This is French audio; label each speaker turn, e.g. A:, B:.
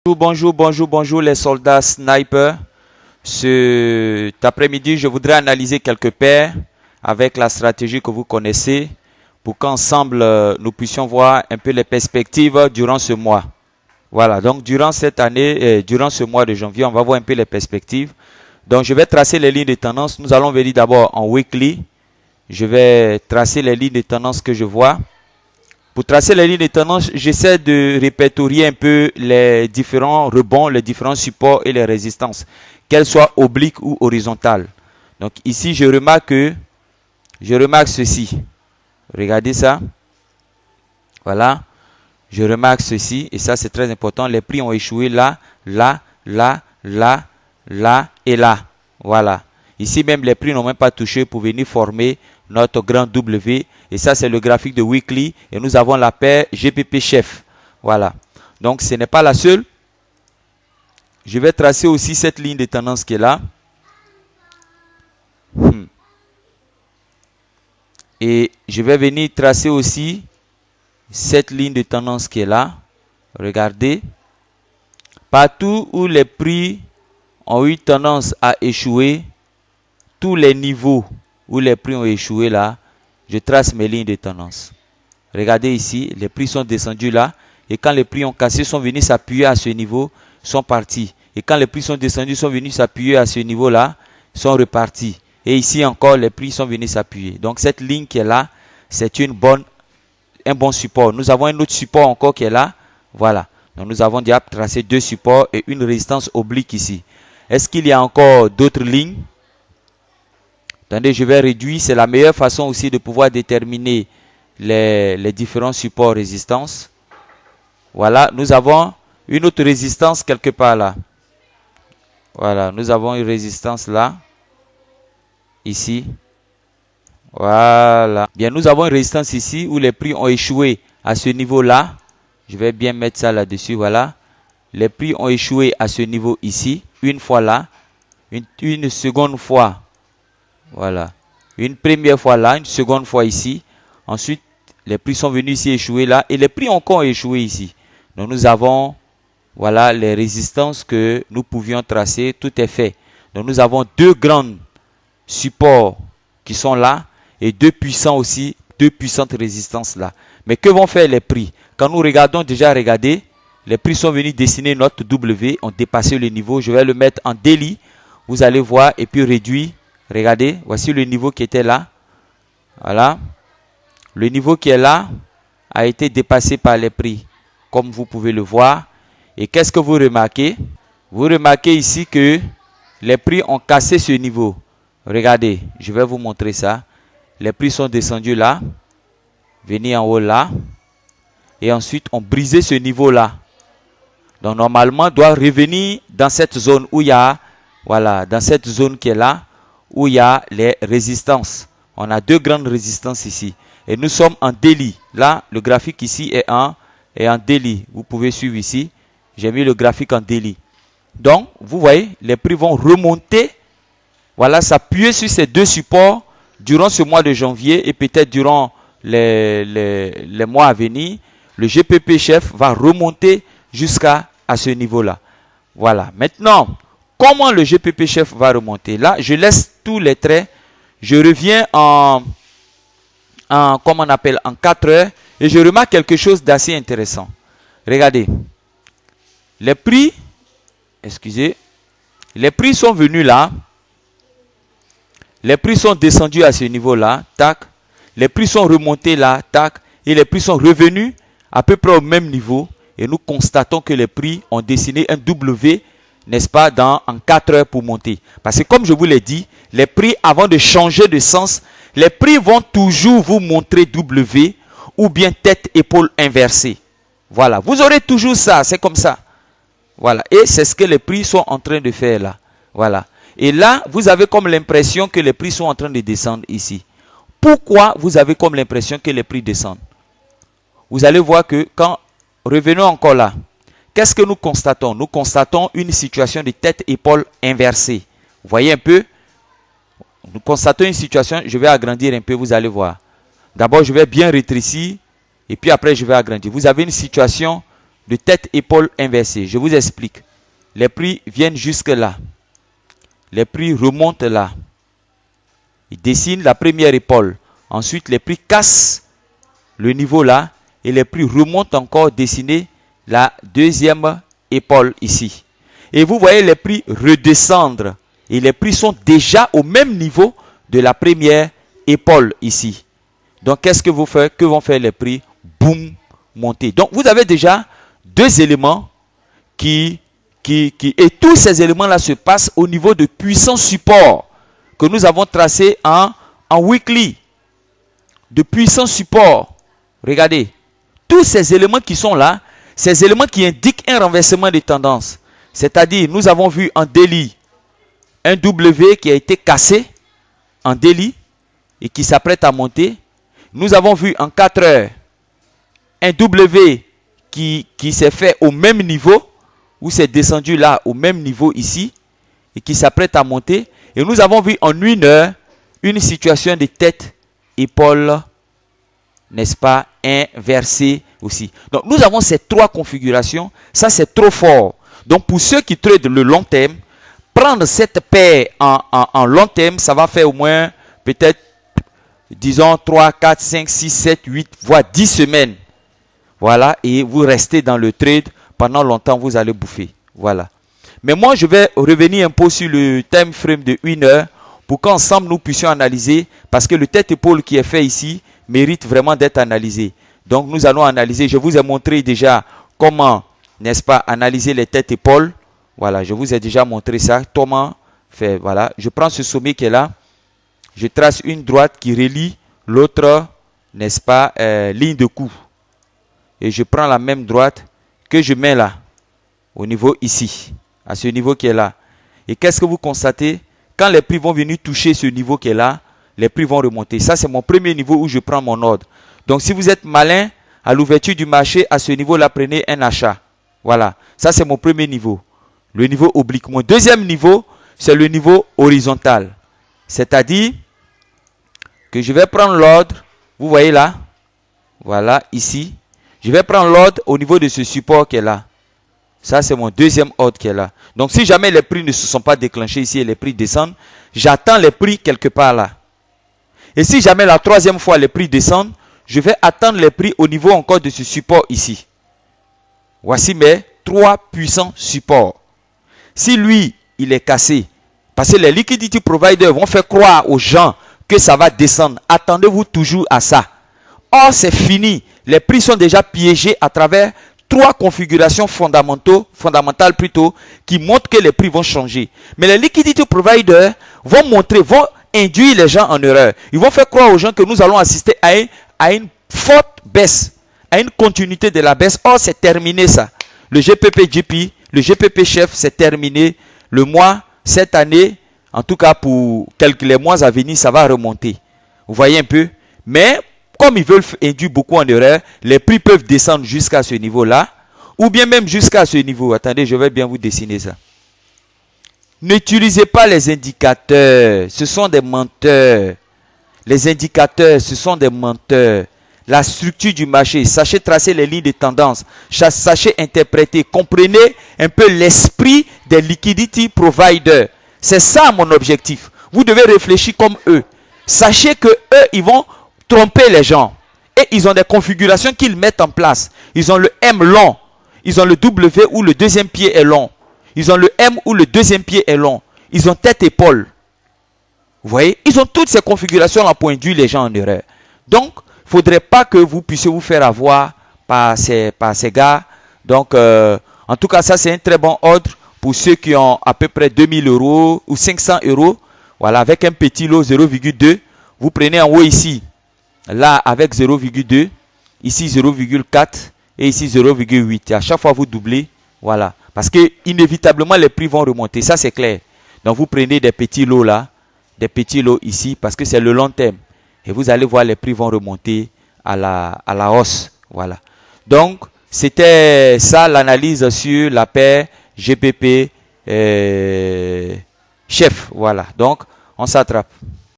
A: Bonjour les soldats snipers. Cet après-midi, je voudrais analyser quelques paires avec la stratégie que vous connaissez pour qu'ensemble nous puissions voir un peu les perspectives durant ce mois. Voilà, donc durant cette année, durant ce mois de janvier, on va voir un peu les perspectives. Donc je vais tracer les lignes de tendance. Nous allons venir d'abord en weekly. Je vais tracer les lignes de tendance que je vois. Pour tracer les lignes de tendance, j'essaie de répertorier un peu les différents rebonds, les différents supports et les résistances, qu'elles soient obliques ou horizontales. Donc ici, je remarque ceci. Regardez ça. Voilà. Je remarque ceci, et ça c'est très important. Les prix ont échoué là, là, là, là, là et là. Voilà. Ici même, les prix n'ont même pas touché pour venir former notre grand W. Et ça, c'est le graphique de weekly. Et nous avons la paire GPP chef. Voilà. Donc, ce n'est pas la seule. Je vais tracer aussi cette ligne de tendance qui est là. Et je vais venir tracer aussi cette ligne de tendance qui est là. Regardez. Partout où les prix ont eu tendance à échouer, tous les niveaux où les prix ont échoué là, je trace mes lignes de tendance. Regardez ici, les prix sont descendus là. Et quand les prix ont cassé, sont venus s'appuyer à ce niveau, sont partis. Et quand les prix sont descendus, sont venus s'appuyer à ce niveau-là, sont repartis. Et ici encore, les prix sont venus s'appuyer. Donc cette ligne qui est là, c'est un bon support. Nous avons un autre support encore qui est là. Voilà. Donc nous avons déjà tracé deux supports et une résistance oblique ici. Est-ce qu'il y a encore d'autres lignes? Attendez, je vais réduire. C'est la meilleure façon aussi de pouvoir déterminer les différents supports résistance. Voilà, nous avons une autre résistance quelque part là. Voilà, nous avons une résistance là. Ici. Voilà. Bien, nous avons une résistance ici où les prix ont échoué à ce niveau-là. Je vais bien mettre ça là-dessus, voilà. Les prix ont échoué à ce niveau ici. Une fois là. Une seconde fois. Voilà. Une première fois là, une seconde fois ici. Ensuite, les prix sont venus ici échouer là. Et les prix ont encore échoué ici. Donc nous avons, voilà, les résistances que nous pouvions tracer. Tout est fait. Donc nous avons deux grands supports qui sont là. Et deux puissantes résistances là. Mais que vont faire les prix? Quand nous regardons déjà, regardez, les prix sont venus dessiner notre W, ont dépassé le niveau. Je vais le mettre en daily. Vous allez voir et puis réduire. Regardez, voici le niveau qui était là. Voilà. Le niveau qui est là a été dépassé par les prix, comme vous pouvez le voir. Et qu'est-ce que vous remarquez? Vous remarquez ici que les prix ont cassé ce niveau. Regardez, je vais vous montrer ça. Les prix sont descendus là, venus en haut là, et ensuite ont brisé ce niveau-là. Donc normalement, doit revenir dans cette zone où il y a, voilà, dans cette zone qui est là, où il y a les résistances. On a deux grandes résistances ici. Et nous sommes en daily. Là, le graphique ici est en daily. Vous pouvez suivre ici. J'ai mis le graphique en daily. Donc, vous voyez, les prix vont remonter. Voilà, s'appuyer sur ces deux supports durant ce mois de janvier et peut-être durant les mois à venir. Le GPP chef va remonter jusqu'à ce niveau-là. Voilà. Maintenant, comment le GPP chef va remonter? Là, je laisse tous les traits. Je reviens comment on appelle, en 4 heures. Et je remarque quelque chose d'assez intéressant. Regardez. Les prix, les prix sont venus là. Les prix sont descendus à ce niveau-là. Tac. Les prix sont remontés là. Tac. Et les prix sont revenus à peu près au même niveau. Et nous constatons que les prix ont dessiné un W, n'est-ce pas, en 4 heures pour monter. Parce que comme je vous l'ai dit, les prix, avant de changer de sens, les prix vont toujours vous montrer W ou bien tête, épaule inversée. Voilà, vous aurez toujours ça, c'est comme ça. Voilà, et c'est ce que les prix sont en train de faire là. Voilà. Et là, vous avez comme l'impression que les prix sont en train de descendre ici. Pourquoi vous avez comme l'impression que les prix descendent? Vous allez voir que quand, revenons encore là. Qu'est-ce que nous constatons? Nous constatons une situation de tête-épaule inversée. Vous voyez un peu? Nous constatons une situation, je vais agrandir un peu, vous allez voir. D'abord, je vais bien rétrécir et puis après, je vais agrandir. Vous avez une situation de tête-épaule inversée. Je vous explique. Les prix viennent jusque là. Les prix remontent là. Ils dessinent la première épaule. Ensuite, les prix cassent le niveau là. Et les prix remontent encore dessiner la deuxième épaule ici. Et vous voyez les prix redescendre. Et les prix sont déjà au même niveau de la première épaule ici. Donc, qu'est-ce que vous faites? Que vont faire les prix? Boum, monter. Donc, vous avez déjà deux éléments et tous ces éléments-là se passent au niveau de puissants supports que nous avons tracés en weekly. De puissants supports. Regardez. Tous ces éléments qui sont là, ces éléments qui indiquent un renversement de tendance. C'est-à-dire, nous avons vu en daily un W qui a été cassé en daily et qui s'apprête à monter. Nous avons vu en 4 heures un W qui s'est fait au même niveau, où c'est descendu là au même niveau ici et qui s'apprête à monter. Et nous avons vu en 1 heure une situation de tête, épaule, n'est-ce pas, inversée aussi. Donc nous avons ces trois configurations. Ça c'est trop fort. Donc pour ceux qui tradent le long terme, prendre cette paire en long terme, ça va faire au moins peut-être, disons 3, 4, 5, 6, 7, 8, voire 10 semaines. Voilà, et vous restez dans le trade pendant longtemps, vous allez bouffer. Voilà. Mais moi, je vais revenir un peu sur le time frame de 1 heure pour qu'ensemble nous puissions analyser, parce que le tête-épaule qui est fait ici mérite vraiment d'être analysé. Donc nous allons analyser, je vous ai montré déjà comment, n'est-ce pas, analyser les têtes-épaules. Voilà, je vous ai déjà montré ça, comment faire. Voilà, je prends ce sommet qui est là, je trace une droite qui relie l'autre, n'est-ce pas, ligne de coup. Et je prends la même droite que je mets là, au niveau ici, à ce niveau qui est là. Et qu'est-ce que vous constatez? Quand les prix vont venir toucher ce niveau qui est là, les prix vont remonter. Ça, c'est mon premier niveau où je prends mon ordre. Donc, si vous êtes malin, à l'ouverture du marché, à ce niveau-là, prenez un achat. Voilà, ça c'est mon premier niveau. Le niveau oblique. Mon deuxième niveau, c'est le niveau horizontal. C'est-à-dire que je vais prendre l'ordre, vous voyez là, voilà, ici. Je vais prendre l'ordre au niveau de ce support qui est là. Ça, c'est mon deuxième ordre qui est là. Donc, si jamais les prix ne se sont pas déclenchés ici et les prix descendent, j'attends les prix quelque part là. Et si jamais la troisième fois les prix descendent, je vais attendre les prix au niveau encore de ce support ici. Voici mes trois puissants supports. Si lui, il est cassé, parce que les liquidity providers vont faire croire aux gens que ça va descendre, attendez-vous toujours à ça. Or, c'est fini. Les prix sont déjà piégés à travers trois configurations fondamentales plutôt, qui montrent que les prix vont changer. Mais les liquidity providers vont montrer, vont induire les gens en erreur. Ils vont faire croire aux gens que nous allons assister à une forte baisse, à une continuité de la baisse. Or, c'est terminé ça. Le GPP-GP, le GPP chef, c'est terminé. Le mois, cette année, en tout cas pour les mois à venir, ça va remonter. Vous voyez un peu? Mais comme ils veulent induire beaucoup en erreur, les prix peuvent descendre jusqu'à ce niveau-là, ou bien même jusqu'à ce niveau. Attendez, je vais bien vous dessiner ça. N'utilisez pas les indicateurs, ce sont des menteurs. Les indicateurs, ce sont des menteurs. La structure du marché, sachez tracer les lignes de tendance, sachez interpréter, comprenez un peu l'esprit des liquidity providers. C'est ça mon objectif. Vous devez réfléchir comme eux. Sachez que eux, ils vont tromper les gens. Et ils ont des configurations qu'ils mettent en place. Ils ont le M long. Ils ont le W où le deuxième pied est long. Ils ont le M où le deuxième pied est long. Ils ont tête-épaule. Vous voyez? Ils ont toutes ces configurations-là pour induire les gens en erreur. Donc, il ne faudrait pas que vous puissiez vous faire avoir par ces gars. Donc, en tout cas, ça, c'est un très bon ordre pour ceux qui ont à peu près 2000 € ou 500 €. Voilà, avec un petit lot 0,2. Vous prenez en haut ici. Là, avec 0,2. Ici, 0,4. Et ici, 0,8. À chaque fois, vous doublez. Voilà. Parce que, inévitablement, les prix vont remonter. Ça, c'est clair. Donc, vous prenez des petits lots là. Des petits lots ici. Parce que c'est le long terme. Et vous allez voir, les prix vont remonter à la hausse. Voilà. Donc, c'était ça l'analyse sur la paire GPP chef. Voilà. Donc, on s'attrape.